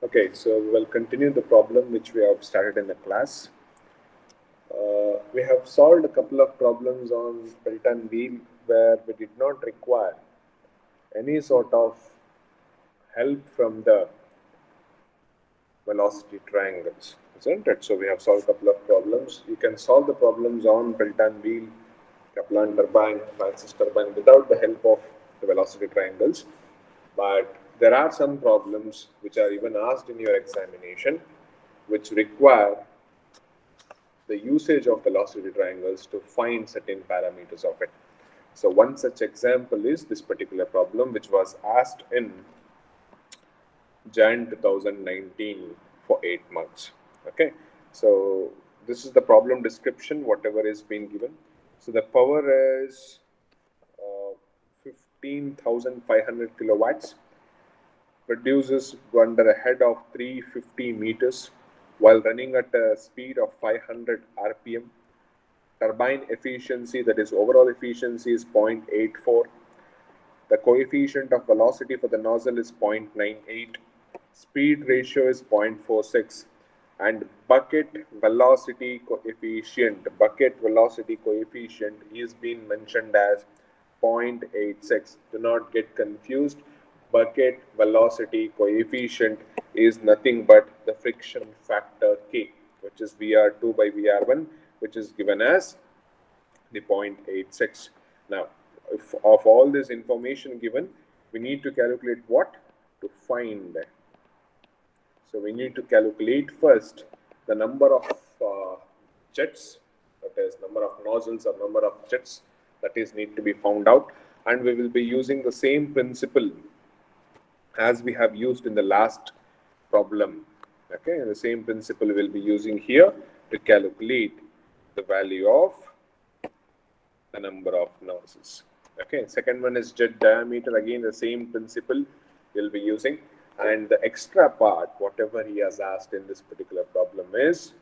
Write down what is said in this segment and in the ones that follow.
Okay, so we will continue the problem which we have started in the class. We have solved a couple of problems on pelton wheel where we did not require any sort of help from the velocity triangles, isn't it? So we have solved a couple of problems. You can solve the problems on pelton wheel, Kaplan turbine, transistor turbine without the help of the velocity triangles. But there are some problems which are even asked in your examination which require the usage of velocity triangles to find certain parameters of it. So one such example is this particular problem which was asked in Jan 2019 for 8 months. Okay, so this is the problem description, whatever is being given. So the power is 15,500 kilowatts, produces under a head of 350 meters while running at a speed of 500 rpm. Turbine efficiency, that is overall efficiency, is 0.84. The coefficient of velocity for the nozzle is 0.98. Speed ratio is 0.46. And bucket velocity coefficient is being mentioned as 0.86. Do not get confused. Bucket velocity coefficient is nothing but the friction factor K, which is VR2 by VR1, which is given as the 0.86. Now, if of all this information given, we need to calculate what? To find. So we need to calculate first the number of jets, that is number of nozzles or number of jets that is need to be found out, and we will be using the same principle as we have used in the last problem. Okay, and the same principle we will be using here to calculate the value of the number of nozzles. Okay, second one is jet diameter. Again, the same principle we'll be using. And the extra part, whatever he has asked in this particular problem, is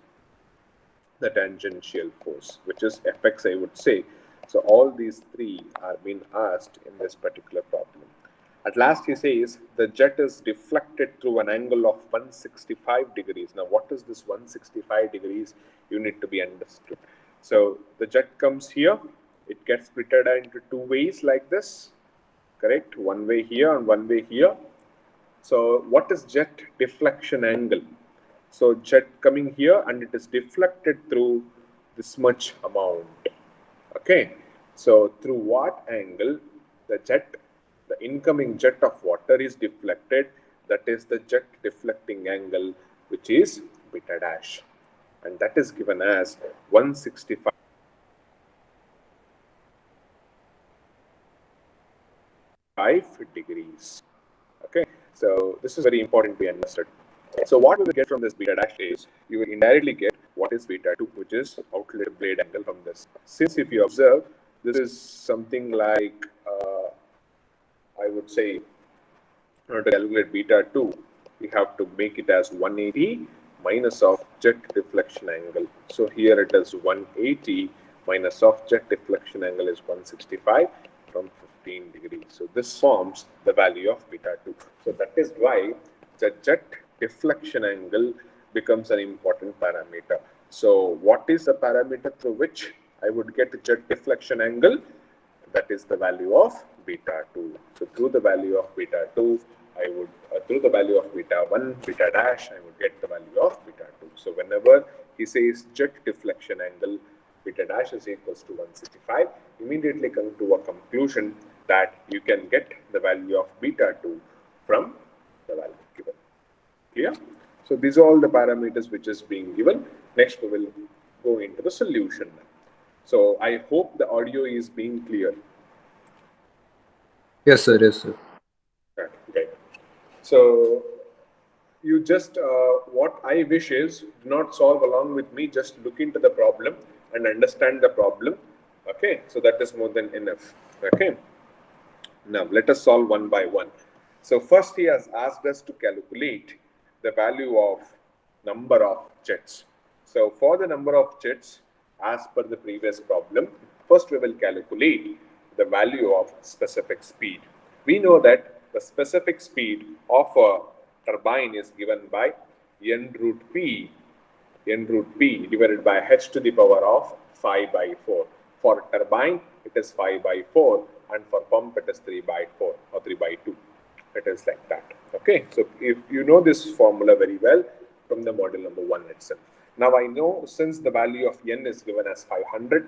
the tangential force, which is Fx, I would say. So all these three are being asked in this particular problem. At last, he says the jet is deflected through an angle of 165 degrees. Now, what is this 165 degrees? You need to be understood. So the jet comes here. It gets split into two ways like this, correct? One way here and one way here. So what is jet deflection angle? So jet coming here and it is deflected through this much amount. Okay. So through what angle the incoming jet of water is deflected? That is the jet deflecting angle, which is beta dash. And that is given as 165 degrees. Okay, so this is very important to be understood. So what we will get from this beta dash is, you will indirectly get what is beta 2, which is outlet blade angle from this. Since if you observe, this is something like, I would say, to calculate beta 2, we have to make it as 180 minus of jet deflection angle. So here it is 180 minus of jet deflection angle is 165 from 15 degrees. So this forms the value of beta 2. So that is why the jet deflection angle becomes an important parameter. So what is the parameter through which I would get the jet deflection angle? That is the value of beta 2. So through the value of beta 2, I would, through the value of beta 1, beta dash, I would get the value of beta 2. So whenever he says jet deflection angle, beta dash is equals to 165, immediately come to a conclusion that you can get the value of beta 2 from the value given. Clear? So these are all the parameters which is being given. Next we will go into the solution. So I hope the audio is being clear. Yes, sir. Yes, sir. Okay. So you just, what I wish is, do not solve along with me, just look into the problem and understand the problem. Okay, so that is more than enough. Okay, now let us solve one by one. So first he has asked us to calculate the value of number of jets. So for the number of jets, as per the previous problem, first we will calculate the value of specific speed. We know that the specific speed of a turbine is given by n root p divided by h to the power of 5 by 4. For turbine, it is 5 by 4, and for pump, it is 3 by 4 or 3 by 2. It is like that. Okay, so if you know this formula very well from the module number 1 itself. Now I know since the value of n is given as 500,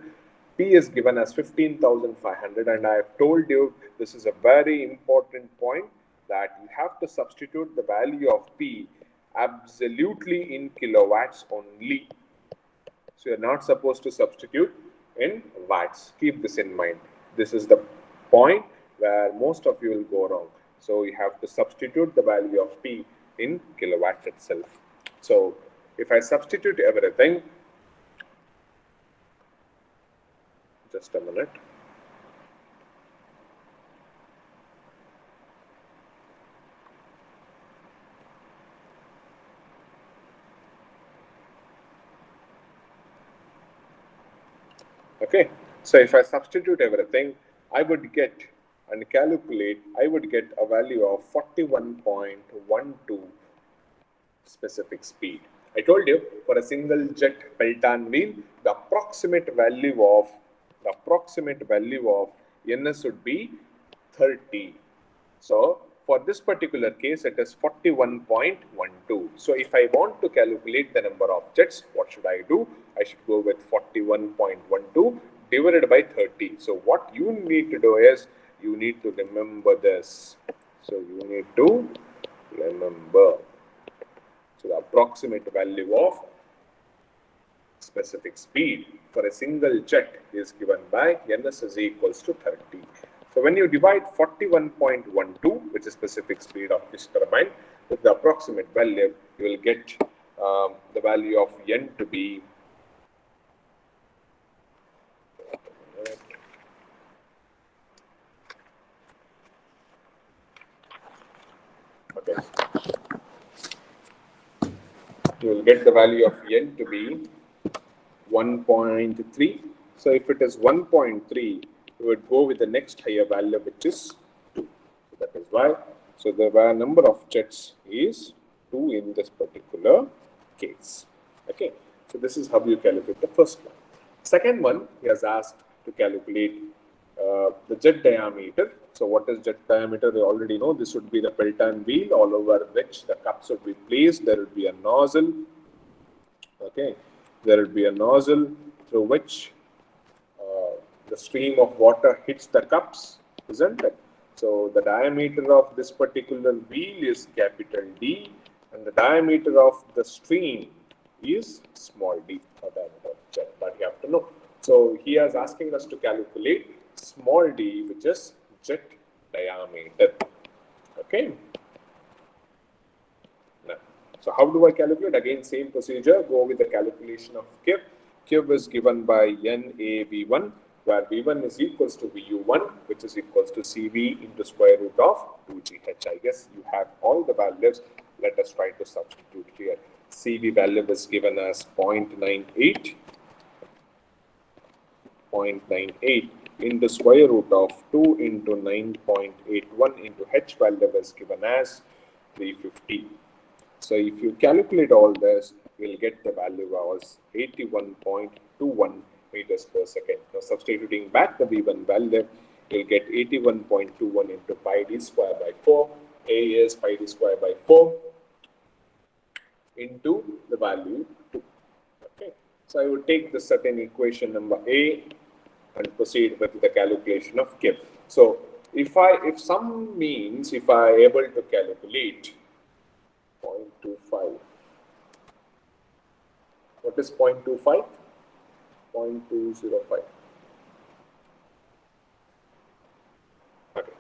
p is given as 15,500, and I have told you this is a very important point that you have to substitute the value of p absolutely in kilowatts only. So you're not supposed to substitute in watts. Keep this in mind. This is the point where most of you will go wrong. So you have to substitute the value of P in kilowatts itself. So if I substitute everything, just a minute. Okay, so if I substitute everything, I would get and calculate, I would get a value of 41.12 specific speed. I told you for a single jet pelton wheel, the approximate value of ns would be 30. So for this particular case, it is 41.12. So if I want to calculate the number of jets, what should I do? I should go with 41.12 divided by 30. So what you need to do is, you need to remember this. So you need to remember. So the approximate value of specific speed for a single jet is given by ns is equals to 30. So when you divide 41.12, which is specific speed of this turbine, with the approximate value, you will get the value of n to be you will get the value of n to be 1.3. So if it is 1.3, you would go with the next higher value, which is 2. So that is why. So the number of jets is 2 in this particular case. Okay. So this is how you calculate the first one. Second one, he has asked to calculate the jet diameter. So what is jet diameter? We already know this would be the pelton wheel all over which the cups would be placed. There would be a nozzle. Okay. There would be a nozzle through which the stream of water hits the cups, isn't it? So the diameter of this particular wheel is capital D, and the diameter of the stream is small d, or diameter of jet, but you have to know. So he is asking us to calculate small d, which is jet diameter. Okay. Now, so how do I calculate? Again, same procedure. Go with the calculation of Q. Q is given by NAV1, where V1 is equals to VU1, which is equals to CV into square root of 2GH. I guess you have all the values. Let us try to substitute here. CV value is given as 0.98. 0.98 into square root of 2 into 9.81 into H value is given as 350. So if you calculate all this, you will get the value as 81.21 meters per second. Now substituting back the V1 value, you will get 81.21 into pi d square by 4. A is pi d square by 4 into the value 2. Okay. So I would take the certain equation number A and proceed with the calculation of K. So if some means if I able to calculate 0.25, what is 0.25? 0.205. Okay.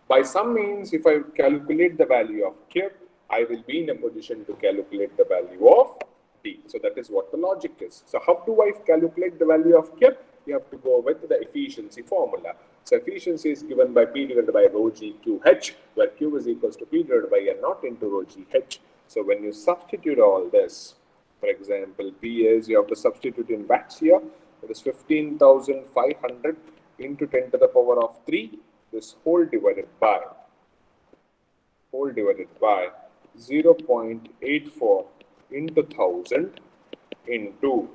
By some means, if I calculate the value of Q, I will be in a position to calculate the value of D. So that is what the logic is. So how do I calculate the value of Q? You have to go with the efficiency formula. So efficiency is given by P divided by rho G QH, where Q is equals to P divided by N naught into rho GH. So when you substitute all this, for example, P is, you have to substitute in watts here. It is 15,500 into 10 to the power of 3. This whole divided by mole divided by 0.84 into 1000 into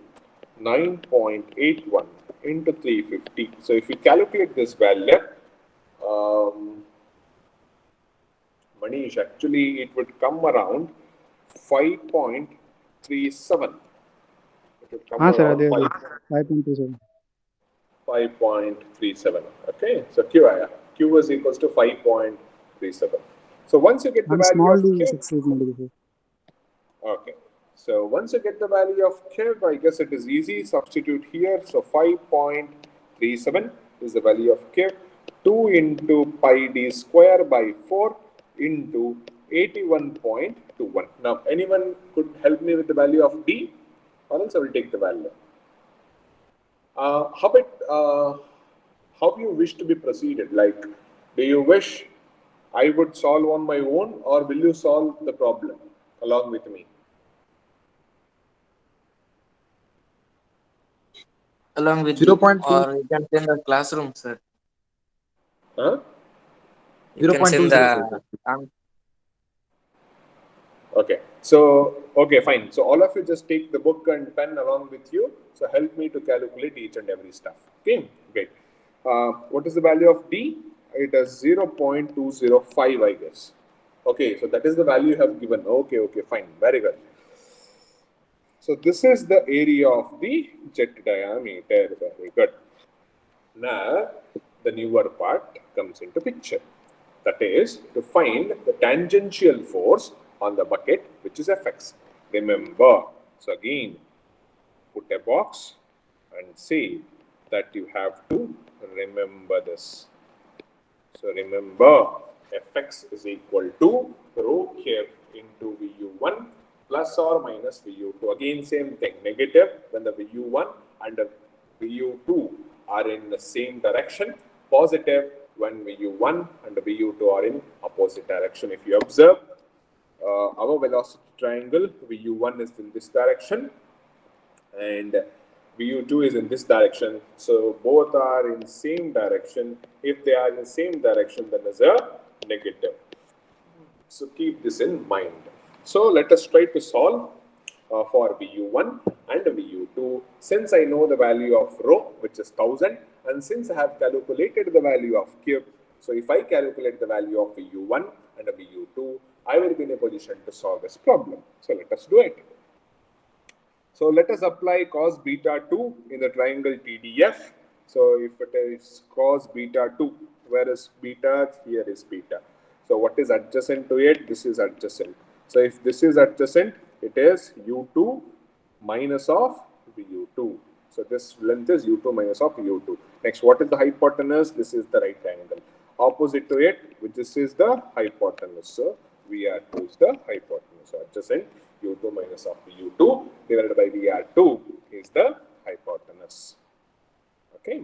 9.81 into 350. So if you calculate this value, Manish, actually it would come around 5.37. It would come Sir, around ಅದೇ ಅದು 5.27. 5.37. Okay, so Q is equals to 5.37. So once you get the ನಾನು value small of D Q, substitute ಮಾಡಿದೆ sir. okay. So once you get the value of Q, I guess it is easy. Substitute here. So 5.37 is the value of Q. 2 into pi d square by 4 into 81.21. Now, anyone could help me with the value of D, or else I will take the value. How you wish to be proceeded? Like, do you wish I would solve on my own, or will you solve the problem along with me? Along with you, 0.2 or you can send the classroom, sir. Huh? You can send 0.20, sir. the Okay. So, okay, fine. So all of you just take the book and pen along with you. So help me to calculate each and every stuff. Okay, great. What is the value of D? It is 0.205, I guess. Okay, so that is the value you have given. Okay, fine. Very good. So this is the area of the jet diameter. Very good. Now, the newer part comes into picture. That is to find the tangential force on the bucket, which is Fx. Remember, so again, put a box and say that you have to remember this. So remember, Fx is equal to rho Kf into Vu1 plus or minus Vu2. Again, same thing, negative when the Vu1 and the Vu2 are in the same direction, positive when Vu1 and Vu2 are in opposite direction. If you observe, our velocity triangle, Vu1 is in this direction and Vu2 is in this direction. So both are in same direction. If they are in the same direction, then is a negative. So keep this in mind. So let us try to solve for Vu1 and Vu2. Since I know the value of rho, which is 1000, and since I have calculated the value of Q, so if I calculate the value of Vu1 and Vu2, I will be in a position to solve this problem. So let us do it. So let us apply cos beta 2 in the triangle TDF. So if it is cos beta 2, where is beta? Here is beta. So what is adjacent to it? This is adjacent. So if this is adjacent, it is U2 minus of Vu2. So this length is U2 minus of U2. Next, what is the hypotenuse? This is the right angle. Opposite to it, which this is the hypotenuse. So VR2 is the hypotenuse. So adjacent U2 minus of U2 divided by VR2 is the hypotenuse. Okay.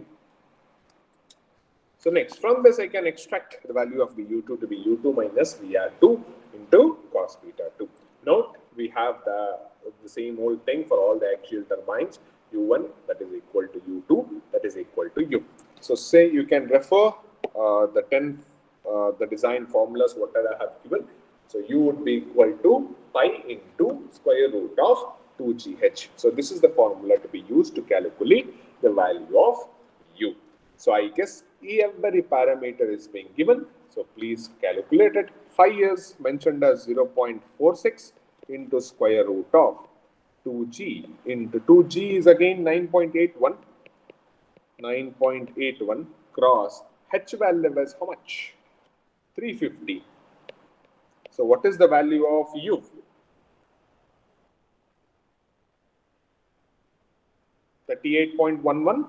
So next, from this I can extract the value of Vu2 to be U2 minus VR2 into cos beta 2. Note, we have the same old thing for all the axial turbines. U1 that is equal to U2 that is equal to U. So say you can refer the design formulas whatever I have given. So U would be equal to pi into square root of 2gh. So this is the formula to be used to calculate the value of U. So I guess every parameter is being given. So please calculate it. Phi is mentioned as 0.46 into square root of 2g into 2g is again 9.81. 9.81 cross h value is how much? 350. So what is the value of U? $38.11.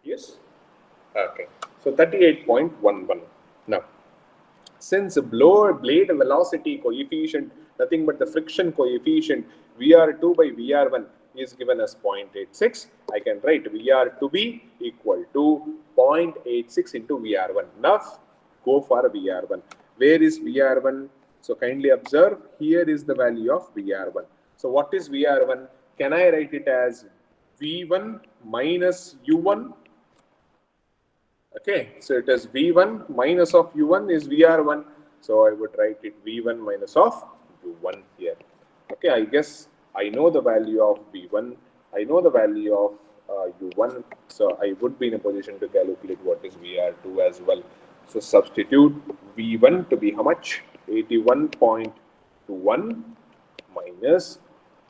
Yes. Okay. So 38.11. Now, since blower blade velocity coefficient, nothing but the friction coefficient VR2 by VR1 is given as 0.86, I can write VR to be equal to 0.86 into VR1. Now, go for VR1. Where is VR1? So kindly observe, here is the value of VR1. So what is VR1? Can I write it as V1 minus U1? Okay, so it is V1 minus of U1 is VR1. So I would write it V1 minus of U1 here. Okay, I guess I know the value of V1. I know the value of U1. So I would be in a position to calculate what is VR2 as well. So substitute V1 to be how much? 81.21 minus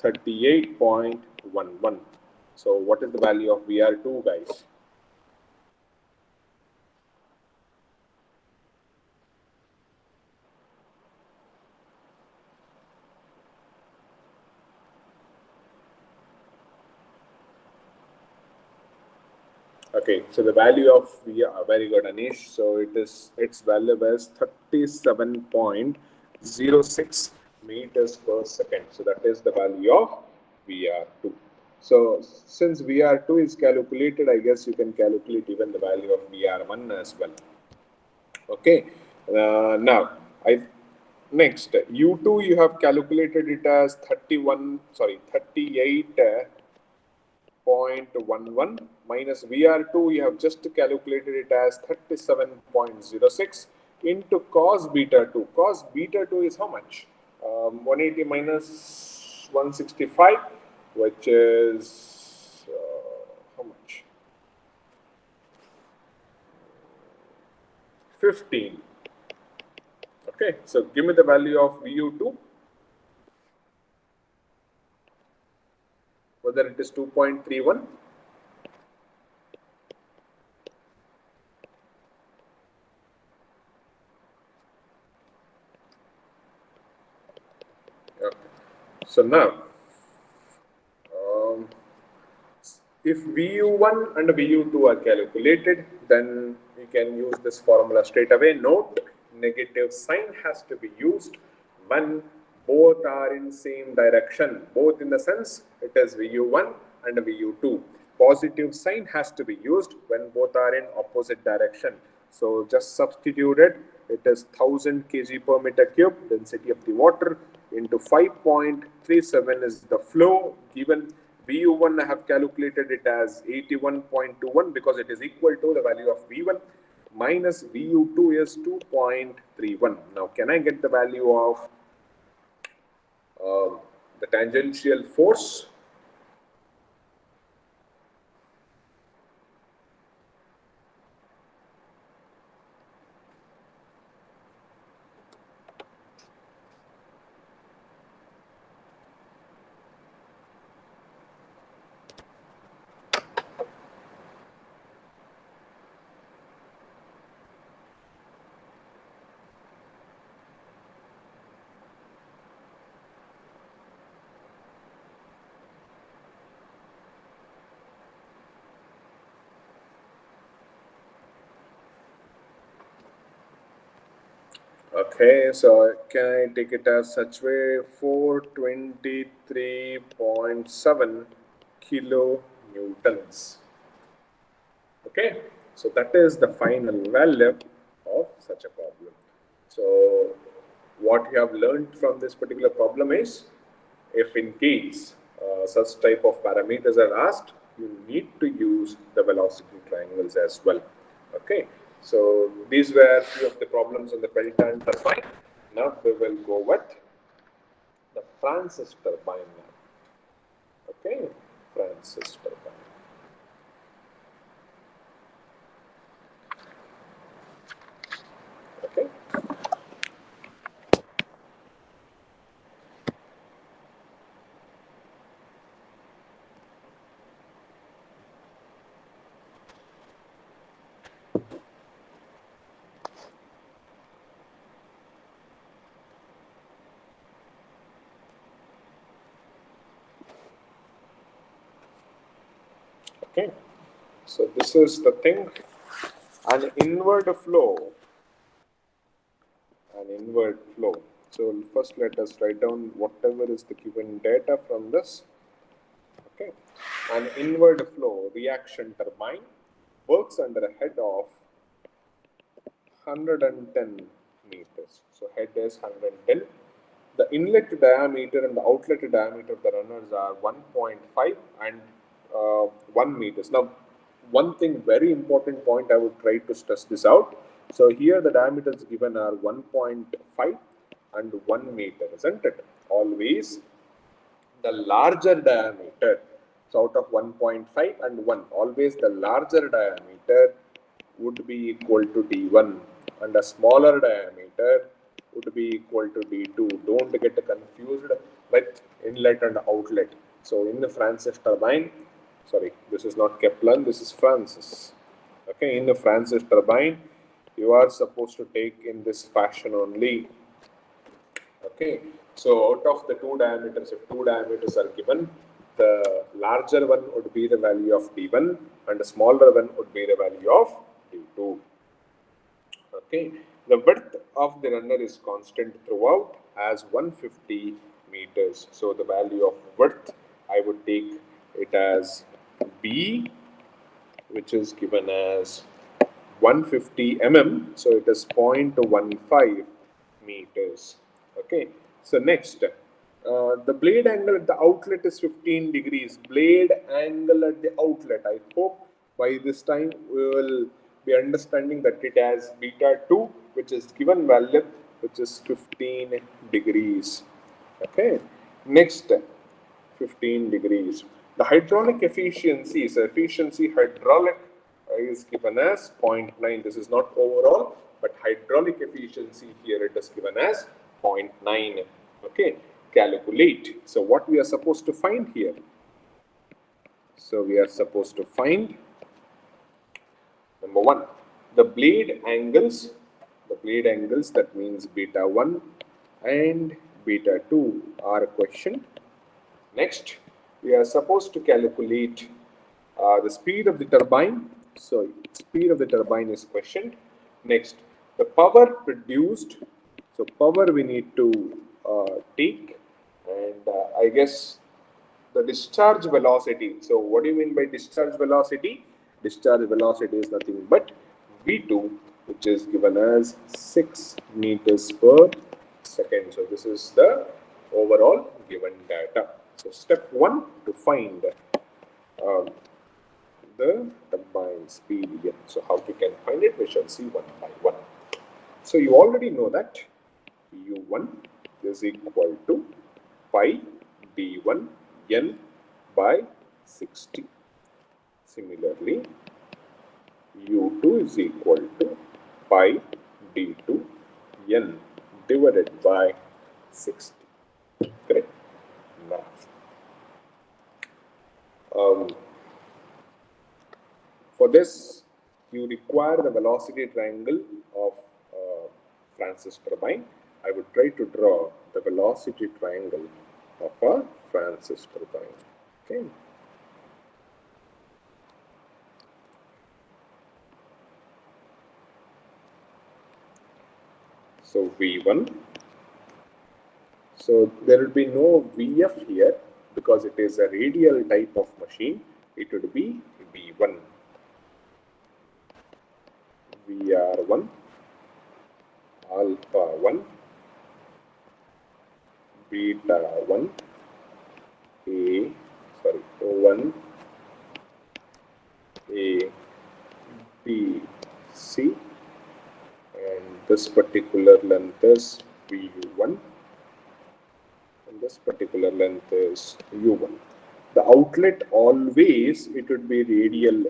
38.11. So what is the value of VR2, guys? Okay, so the value of very good, Anish. So its value is 37.06 meters per second. So that is the value of VR2. So since VR2 is calculated, I guess you can calculate even the value of VR1 as well. Okay, now I next U2 you have calculated it as 38. 0.11 minus VR2, you have just calculated it as 37.06 into cos beta 2. Cos beta 2 is how much? 180 minus 165, which is how much? 15. Okay, so give me the value of VU2, whether it is 2.31. Okay. So now, um, if VU1 and VU2 are calculated, then you can use this formula straight away. Note, negative sign has to be used when both are in same direction, both in the sense it is VU1 and VU2. Positive sign has to be used when both are in opposite direction. So just substitute it. It is 1000 kg per meter cube, density of the water, into 5.37 is the flow given. VU1 I have calculated it as 81.21 because it is equal to the value of V1 minus VU2 is 2.31. Now can I get the value of the tangential force? Okay, so can I take it as such way? 423.7 kilonewtons. Okay, so that is the final value of such a problem. So what you have learned from this particular problem is, if in case such type of parameters are asked, you need to use the velocity triangles as well. Okay, so these were few of the problems on the pelton turbine. Now we will go with the Francis turbine now. Okay, Francis turbine. Okay. Okay, so this is the thing, an inward flow, an inward flow. So first let us write down whatever is the given data from this. Okay, an inward flow reaction turbine works under a head of 110 meters. So head is 110. The inlet diameter and the outlet diameter of the runners are 1.5 and 1 meters. Now, one thing, very important point, I would try to stress this out. So here the diameters given are 1.5 and 1 meter, isn't it? Always the larger diameter. So out of 1.5 and 1, always the larger diameter would be equal to D1 and a smaller diameter would be equal to D2. Don't get confused with inlet and outlet. So in the Francis turbine, sorry, this is not Kaplan, this is Francis. Okay, in the Francis turbine, you are supposed to take in this fashion only. Okay, so out of the two diameters, if two diameters are given, the larger one would be the value of D1 and the smaller one would be the value of D2. Okay, the width of the runner is constant throughout as 150 meters. So the value of width, I would take it as B, which is given as 150 mm, so it is 0.15 meters. Okay, so next, the blade angle at the outlet is 15 degrees. Blade angle at the outlet, I hope by this time we will be understanding that it has beta 2, which is given value, which is 15 degrees. Okay, next, 15 degrees. The hydraulic efficiency, so efficiency hydraulic is given as 0.9. This is not overall, but hydraulic efficiency here it is given as 0.9. Okay, calculate. So what we are supposed to find here? So we are supposed to find, number one, the blade angles. The blade angles, that means beta 1 and beta 2 are questioned. Next, we are supposed to calculate the speed of the turbine. So, speed of the turbine is questioned. Next, the power produced. So, power we need to take, and I guess the discharge velocity. So, what do you mean by discharge velocity? Discharge velocity is nothing but V2, which is given as 6 meters per second. So, this is the overall given data. So, step 1 to find the turbine speed here. So, how we can find it? We shall see one by one. So, you already know that U1 is equal to pi D1 N by 60. Similarly, U2 is equal to pi D2 N divided by 60. Correct? Now, for this, you require the velocity triangle of Francis turbine. I would try to draw the velocity triangle of a Francis turbine. Okay. So V1. So there will be no VF here because it is a radial type of machine. It would be V1. VR1, alpha 1, beta 1, O1, A, B, C, and this particular length is VU1, and this particular length is U1. The outlet always, it would be radial.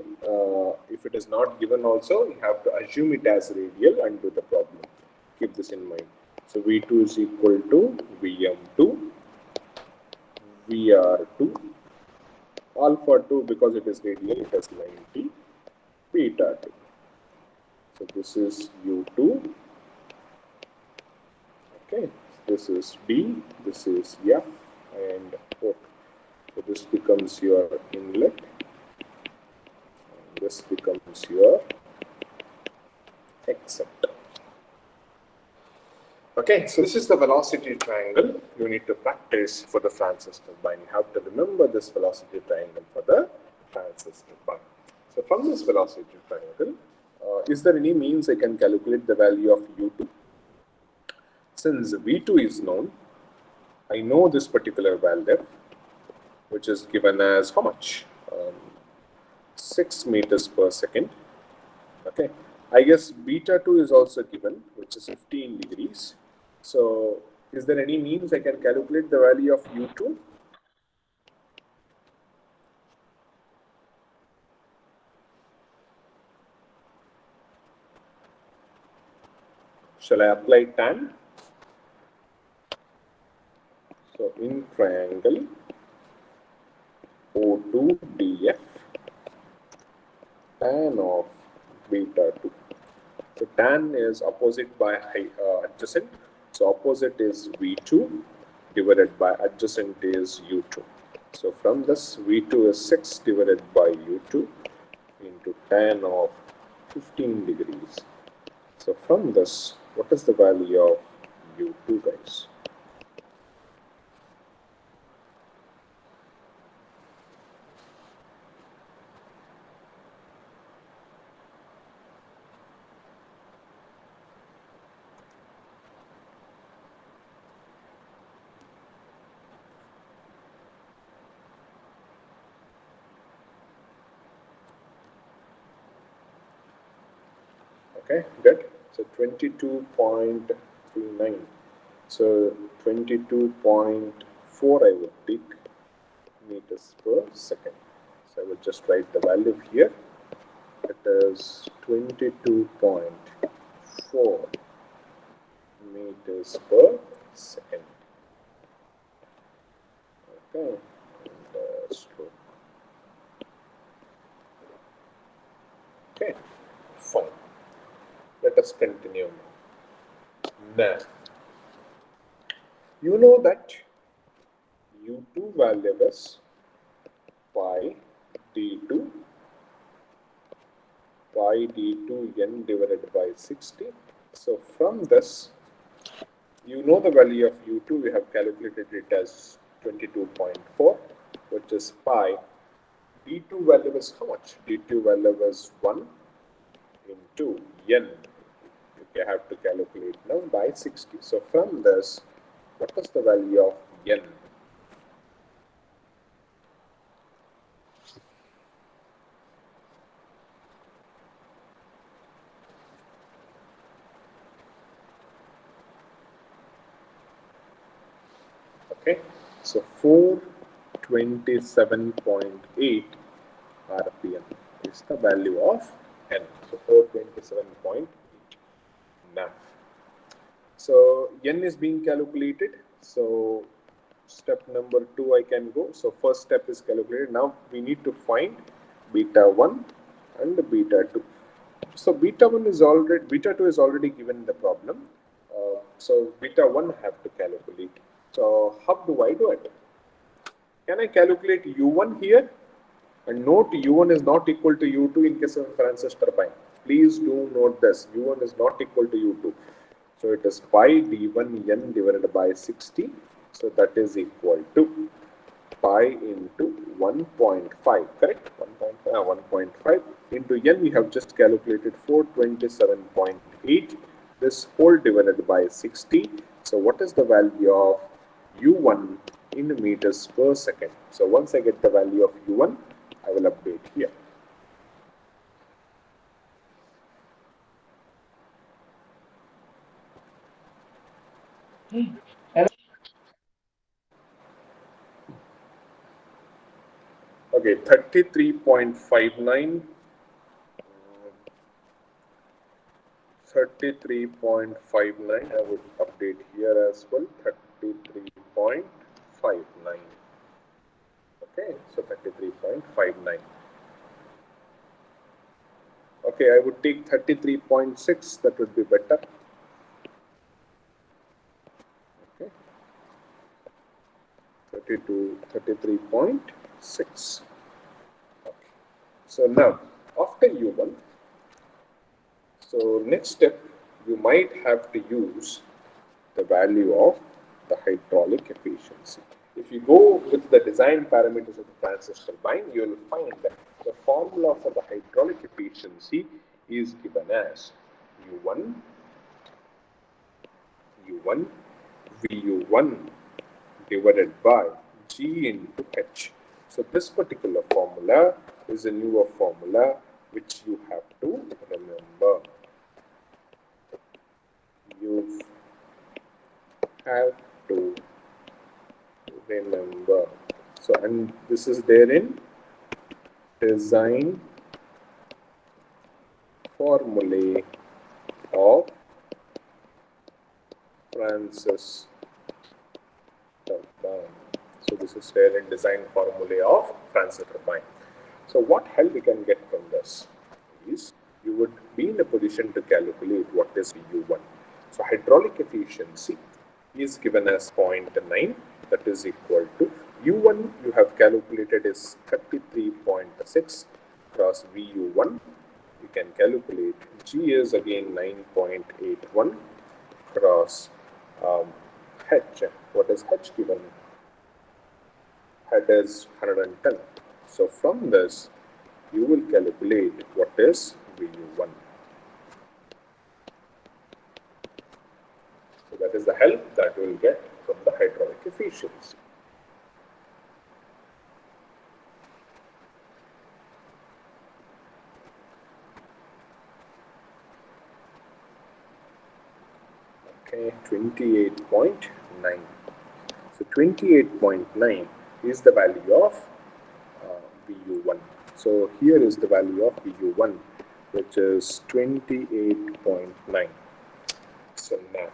If it is not given also, you have to assume it as radial and do the problem. Keep this in mind. So V2 is equal to VM2, VR2, alpha 2 because it is radial, it has 90, beta 2. So this is U2. Okay, this is D, this is F, and O. So this becomes your inlet, and this becomes your exit. Okay, so this is the velocity triangle you need to practice for the Francis turbine. You have to remember this velocity triangle for the Francis turbine. So from this velocity triangle, is there any means I can calculate the value of U2? Since V2 is known, I know this particular value, which is given as how much? 6 meters per second. Okay, I guess beta 2 is also given, which is 15 degrees. So is there any means I can calculate the value of U2? Shall I apply tan? So in triangle O2 DF, tan of beta 2. So tan is opposite by adjacent. So opposite is V2 divided by adjacent is U2. So from this V2 is 6 divided by U2 into tan of 15 degrees. So from this, what is the value of U2, guys? Okay, good. So 22.39. So 22.4 I would take meters per second. So I will just write the value here. It is 22.4 meters per second. Okay, and stroke. Okay, fine. Let us continue now. You know that U2 value is pi d2 n divided by 60. So from this, you know the value of U2, we have calculated it as 22.4, which is pi. D2 value is how much? D2 value is 1 into n. You have to calculate now by 60. So from this, what is the value of n? Okay, so 427.8 RPM is the value of n. So 427.8 now. So n is being calculated. So step number 2 I can go. So first step is calculated. Now we need to find beta 1 and beta 2. So beta 2 is already given in the problem. So beta 1 have to calculate. So how do I do it? Can I calculate U1 here? And note U1 is not equal to U2 in case of transistor bind. Please do note this. U1 is not equal to U2. So it is pi d1 n divided by 60. So that is equal to pi into 1.5, correct? 1.5 into n we have just calculated 427.8. This whole divided by 60. So what is the value of U1 in meters per second? So once I get the value of U1, I will update here. Okay, 33.59. 33.59. I would update here as well. 33.59. Okay, so 33.59. Okay, I would take 33.6. That would be better. Okay, 33.6. Okay. So now, after U1, so next step, you might have to use the value of the hydraulic efficiency. If you go with the design parameters of the transistor bind, you will find that the formula for the hydraulic efficiency is given as U1 VU1 divided by G into H. So this particular formula is a newer formula which you have to remember. You have to remember. So, and this is there in design formulae of Transistor turbine. So this is there in design formulae of transistor turbine. So what help we can get from this is you would be in a position to calculate what is U1. So hydraulic efficiency is given as 0.9, that is equal to U1 you have calculated is 33.6 cross VU1. You can calculate G is again 9.81 cross H. What is H given? Head is 110. So from this, you will calculate what is VU1. So that is the help that you will get from the hydraulic efficiency. Okay, 28.9. So 28.9 is the value of VU1. So here is the value of VU1, which is 28.9. So now,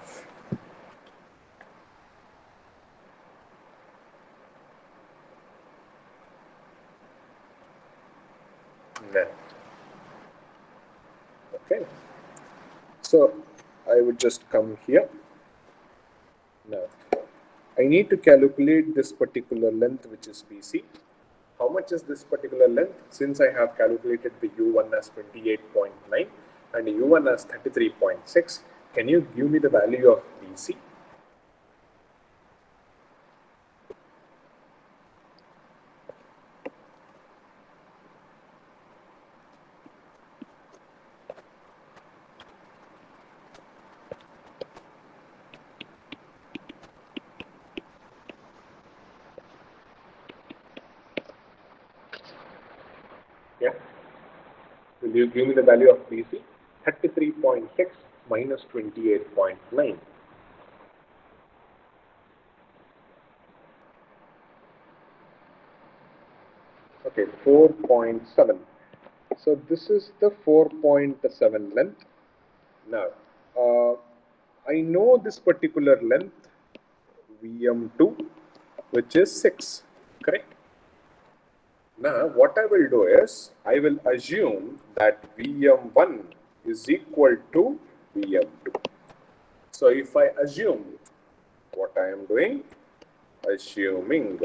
okay. So I would just come here. Now, I need to calculate this particular length, which is BC. How much is this particular length? Since I have calculated the U1 as 28.9 and U1 as 33.6, can you give me the value of BC? Yeah. Will you give me the value of BC? 33.6 minus 28.9. Okay, 4.7. So this is the 4.7 length. Now, I know this particular length, VM2, which is 6, correct? Now, what I will do is, I will assume that VM1 is equal to VM2. So, if I assume, what I am doing? Assuming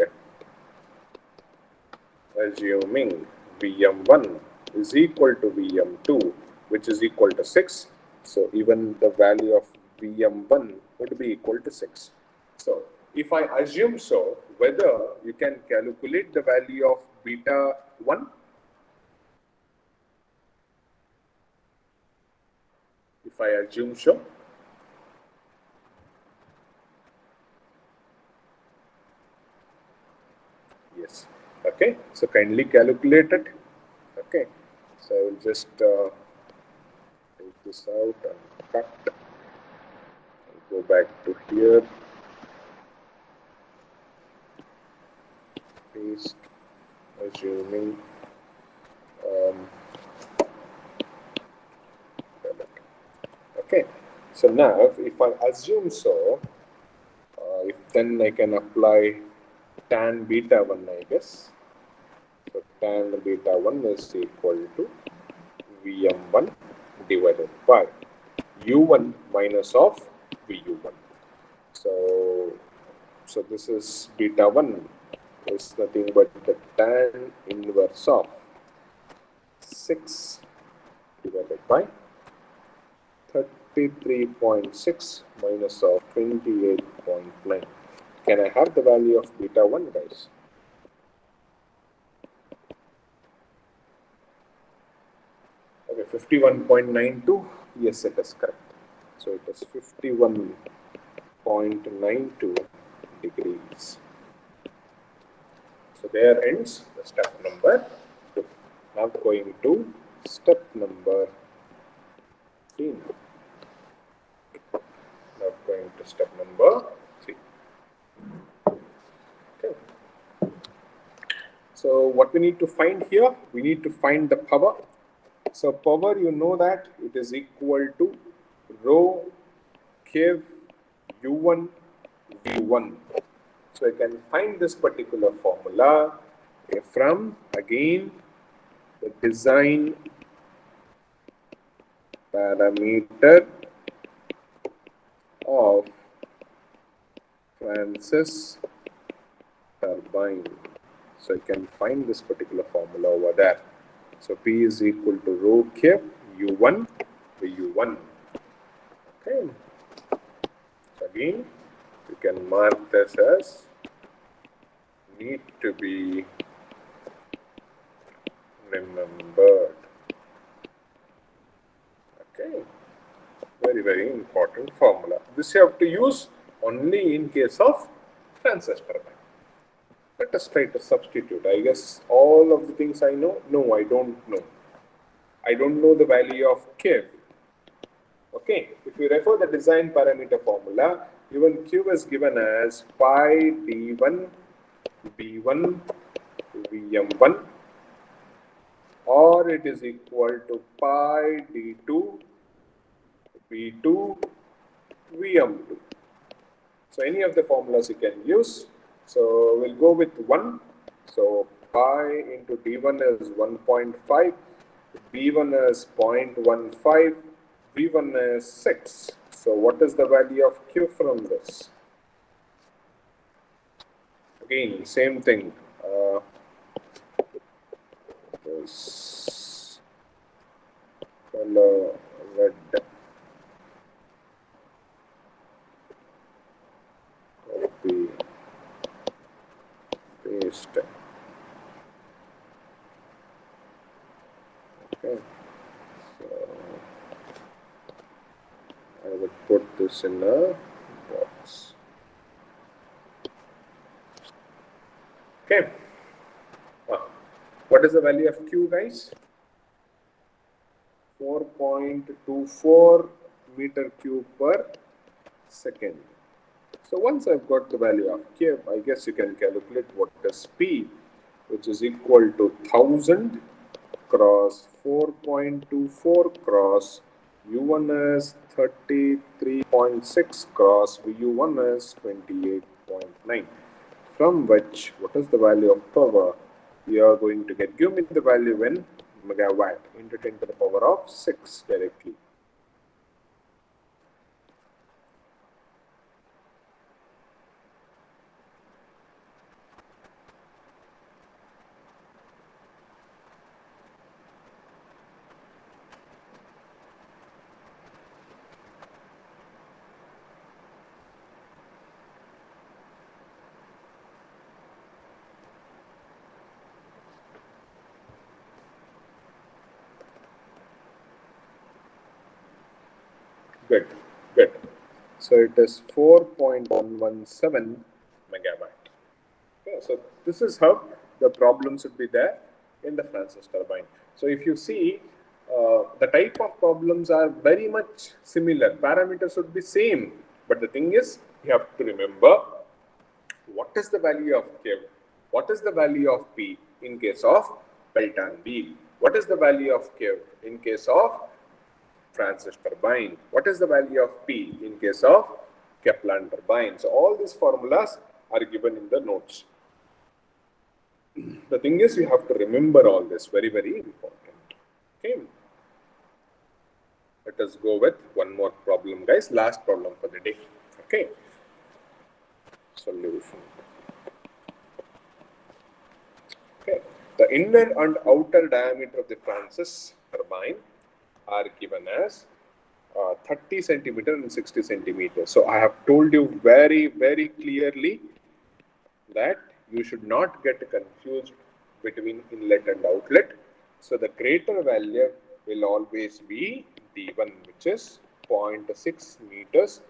VM1 is equal to VM2, which is equal to 6. So, even the value of VM1 would be equal to 6. So, if I assume so, whether you can calculate the value of beta 1? If I assume so, yes. Okay, so kindly calculate it. Okay, so I will just take this out and cut. I'll go back to here. Paste, assuming okay, so now if I assume so, if then I can apply tan beta 1, I guess. So tan beta 1 is equal to VM1 divided by U1 minus of VU1. So this is beta 1 is nothing but the tan inverse of 6 divided by 33.6 minus of 28.9. Can I have the value of beta 1, guys? Okay, 51.92. Yes, it is correct. So it is 51.92 degrees. So there ends the step number 2. Now going to step number 3 now. Now going to step number 3. Okay. So what we need to find here, we need to find the power. So power, you know that it is equal to rho Kev U1 V1. So I can find this particular formula from again the design parameter of Francis turbine. So I can find this particular formula over there. So P is equal to rho K U1 VU1. Okay. So again, you can mark this as need to be remembered. Okay. Very, very important formula. This you have to use only in case of transistor turbine. Let us try to substitute. I guess all of the things I know. No, I don't know. I don't know the value of K. Okay, if you refer the design parameter formula, even Q is given as pi D1 B1 Vm1, or it is equal to pi D2 B2 Vm2. So any of the formulas you can use. So we'll go with 1. So pi into D1 is 1.5, B1 is 0.15, V1 is 6. So what is the value of Q from this? Again, same thing. This color red. Copy, paste. Okay. So I would put this in a box. Okay. What is the value of Q, guys? 4.24 meter cube per second. So once I've got the value of Q, I guess you can calculate what is P, which is equal to 1000 cross 4.24 cross U1 is 33.6 cross VU1 is 28.9. From which, what is the value of power? We are going to get, give me the value in megawatt into 10 to the power of 6 directly. Good, good. So it is 4.117 megawatt. Okay, so this is how the problem should be there in the Francis turbine. So if you see, the type of problems are very much similar. Parameters should be same, but the thing is, you have to remember what is the value of K, what is the value of P in case of pelton wheel, what is the value of K in case of Francis turbine, what is the value of P in case of Kaplan turbine. So all these formulas are given in the notes. The thing is, you have to remember all this, very, very important. Okay. Let us go with one more problem, guys. Last problem for the day. Okay. Solution. Okay. The inner and outer diameter of the Francis turbine are given as 30 centimeter and 60 centimeters. So I have told you very, very clearly that you should not get confused between inlet and outlet. So the greater value will always be D1, which is 0.6 meters,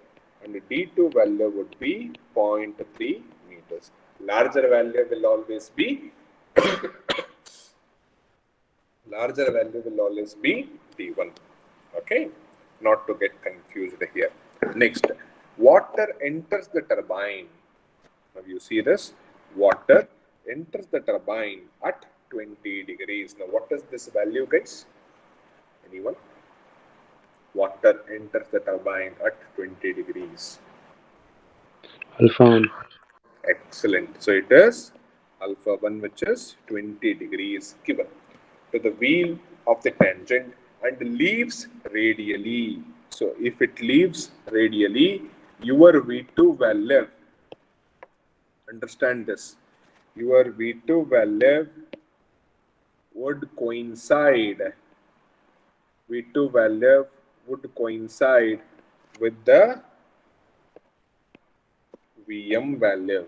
and the D2 value would be 0.3 meters. Larger value will always be Larger value will always be D1. Okay, not to get confused here. Next, water enters the turbine. Now you see this, water enters the turbine at 20 degrees. Now what is this value, guys? Anyone? Water enters the turbine at 20 degrees. Alpha 1. Excellent. So it is alpha 1, which is 20 degrees given to the wheel of the tangent and leaves radially. So if it leaves radially, your V2 value, understand this, your V2 value would coincide, V2 value would coincide with the Vm value.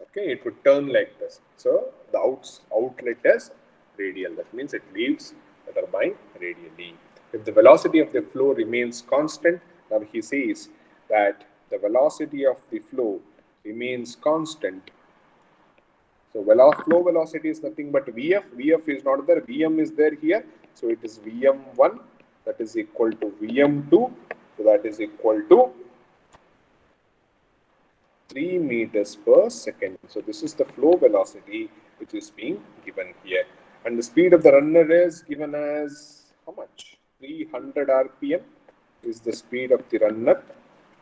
Okay, it would turn like this. So the outlet is radial. That means it leaves the turbine radially. If the velocity of the flow remains constant, now he says that the velocity of the flow remains constant. So flow velocity is nothing but Vf. Vf is not there. Vm is there here. So it is Vm1, that is equal to Vm2. So that is equal to 3 meters per second. So this is the flow velocity which is being given here. And the speed of the runner is given as how much? 300 rpm is the speed of the runner.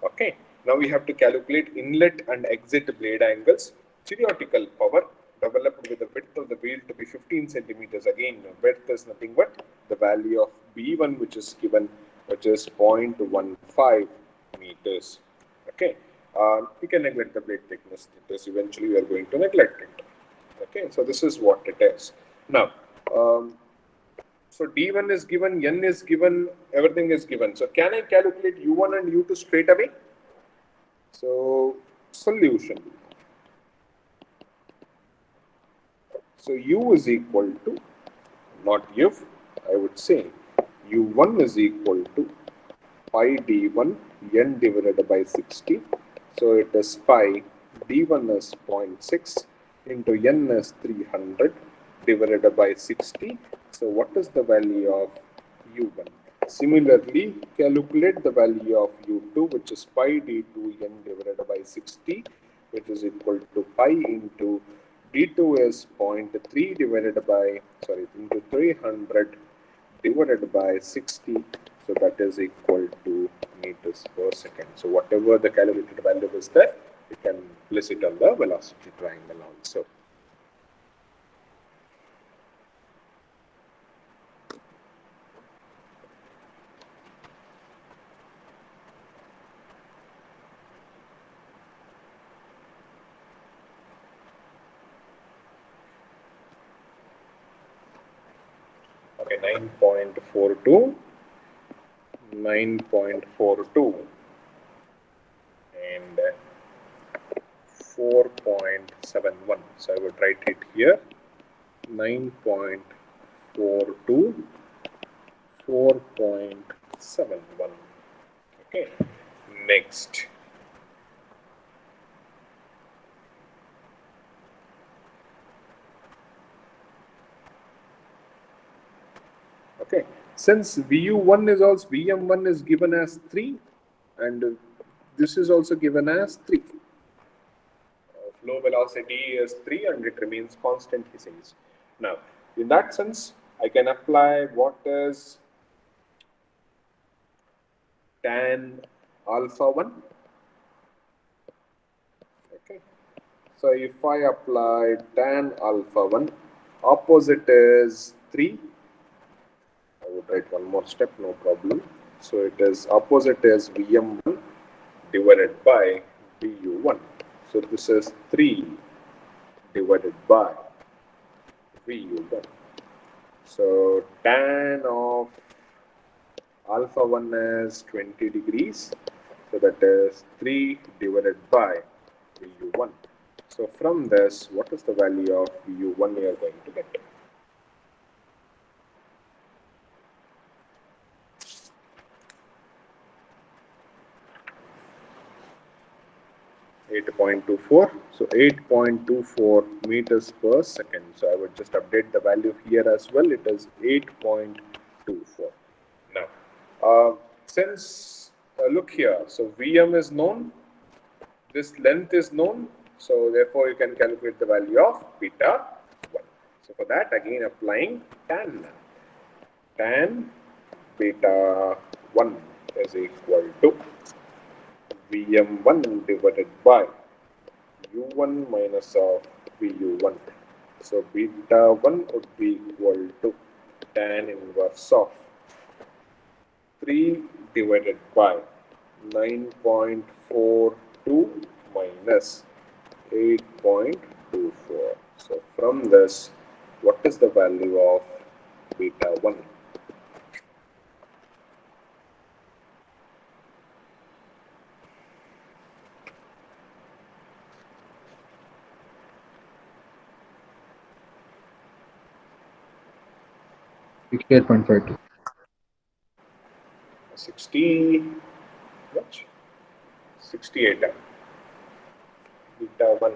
Okay. Now we have to calculate inlet and exit blade angles. Theoretical power developed with the width of the wheel to be 15 centimeters. Again, width is nothing but the value of B1, which is given, which is 0.15 meters. Okay. We can neglect the blade thickness. This eventually we are going to neglect it. Okay, so this is what it is. Now, so D1 is given, N is given, everything is given. So can I calculate U1 and U2 straight away? So solution. So U is equal to, not F, I would say U1 is equal to pi D1 N divided by 60. So it is pi D1 is 0.6 into N is 300 divided by 60. So what is the value of U1? Similarly, calculate the value of U2, which is pi D2 N divided by 60, which is equal to pi into D2 is 0.3 divided by, into 300 divided by 60. So that is equal to meters per second. So whatever the calculated value is there, you can place it on the velocity triangle also. Okay, 9.42. 9.42 and 4.71. So I would write it here 9.42, 4.71. Okay, next. Okay, since VU1 is also, VM1 is given as 3 and this is also given as 3. Flow velocity is 3 and it remains constant, he says. Now, in that sense, I can apply what is tan alpha 1. Okay, so if I apply tan alpha 1, opposite is 3. I would write one more step, no problem. So it is opposite is Vm1 divided by Vu1. So this is 3 divided by Vu1. So tan of alpha 1 is 20 degrees. So that is 3 divided by Vu1. So from this, what is the value of Vu1 we are going to get? 8.24. So 8.24 meters per second. So I would just update the value here as well. It is 8.24. Now, since look here, so Vm is known, this length is known, so therefore you can calculate the value of beta 1. So for that, again applying tan beta 1 is equal to Vm1 divided by u1 minus of Vu1. So beta 1 would be equal to tan inverse of 3 divided by 9.42 minus 8.24. So from this, what is the value of beta 1? $68.52. 60, what? 68. Beta 1.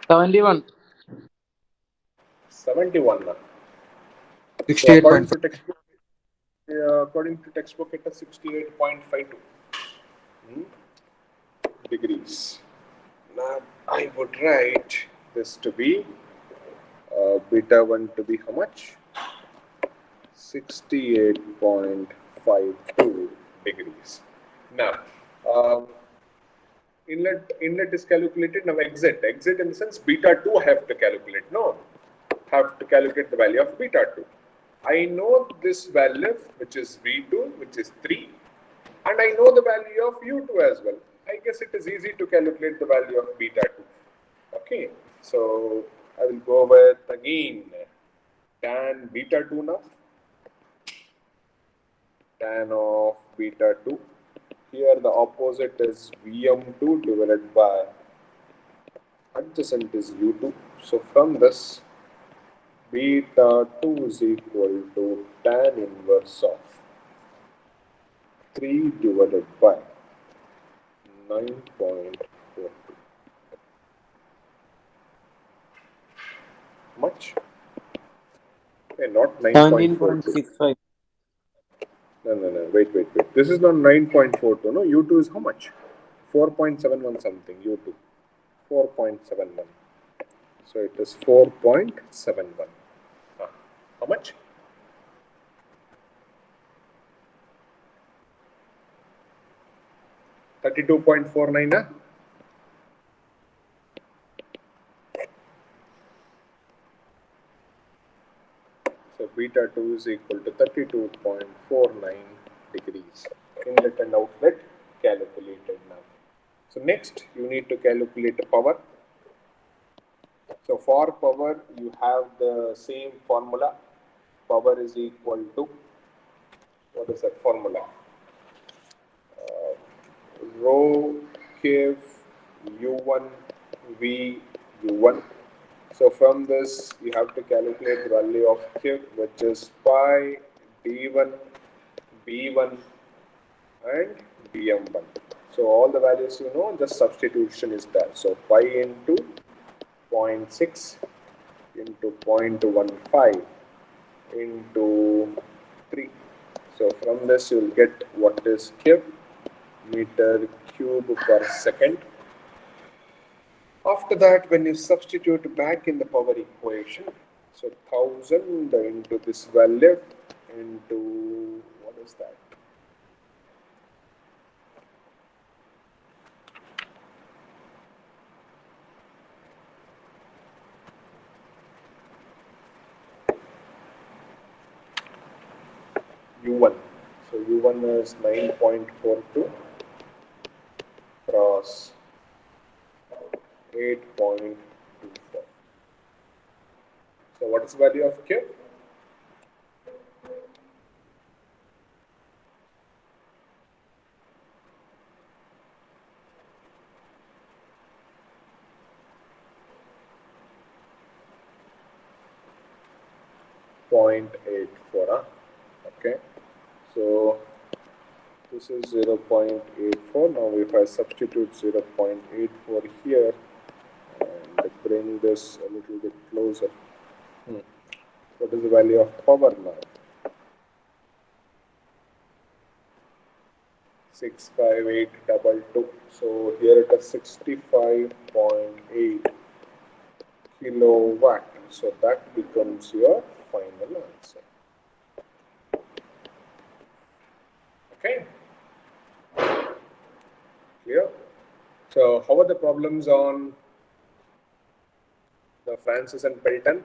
71. 71. So 68.5. according to textbook, it is 68.52 degrees. Now I would write this to be beta 1 to be how much? 68.52 degrees. Now, inlet is calculated. Now exit in the sense beta 2 I have to calculate. No, have to calculate the value of beta 2. I know this value, which is V2, which is 3, and I know the value of U2 as well. I guess it is easy to calculate the value of beta 2. Okay, so I will go with again tan beta 2 now. Tan of beta 2. Here the opposite is Vm2 divided by adjacent is U2. So from this, beta 2 is equal to tan inverse of 3 divided by 9.42. Much? Okay, not 9.42. 17.65. No, wait. This is not 9.42. No, U2 is how much? 4.71 something. U2. 4.71. So it is 4.71. How much? $32.49. So beta 2 is equal to 32.49 degrees. Inlet and outlet calculated now. So next you need to calculate the power. So for power you have the same formula. Power is equal to, what is that formula? Rho K U1 V U1. So from this you have to calculate the value of Q, which is pi D1 B1 and BM1. So all the values you know, just substitution is there. So pi into 0.6 into 0.15 into 3. So from this you will get what is Q, meter cube per second. After that, when you substitute back in the power equation, so 1000 into this value into, what is that? U1. So U1 is 9.42 cross 8.24. So what is the value of Q? .84. Okay. So This is 0.84. Now if I substitute 0.84 here and bring this a little bit closer, what is the value of power now? 65822. So here it is 65.8 kilowatt. So that becomes your final answer. Okay. Clear? So how are the problems on the Francis and Pelton?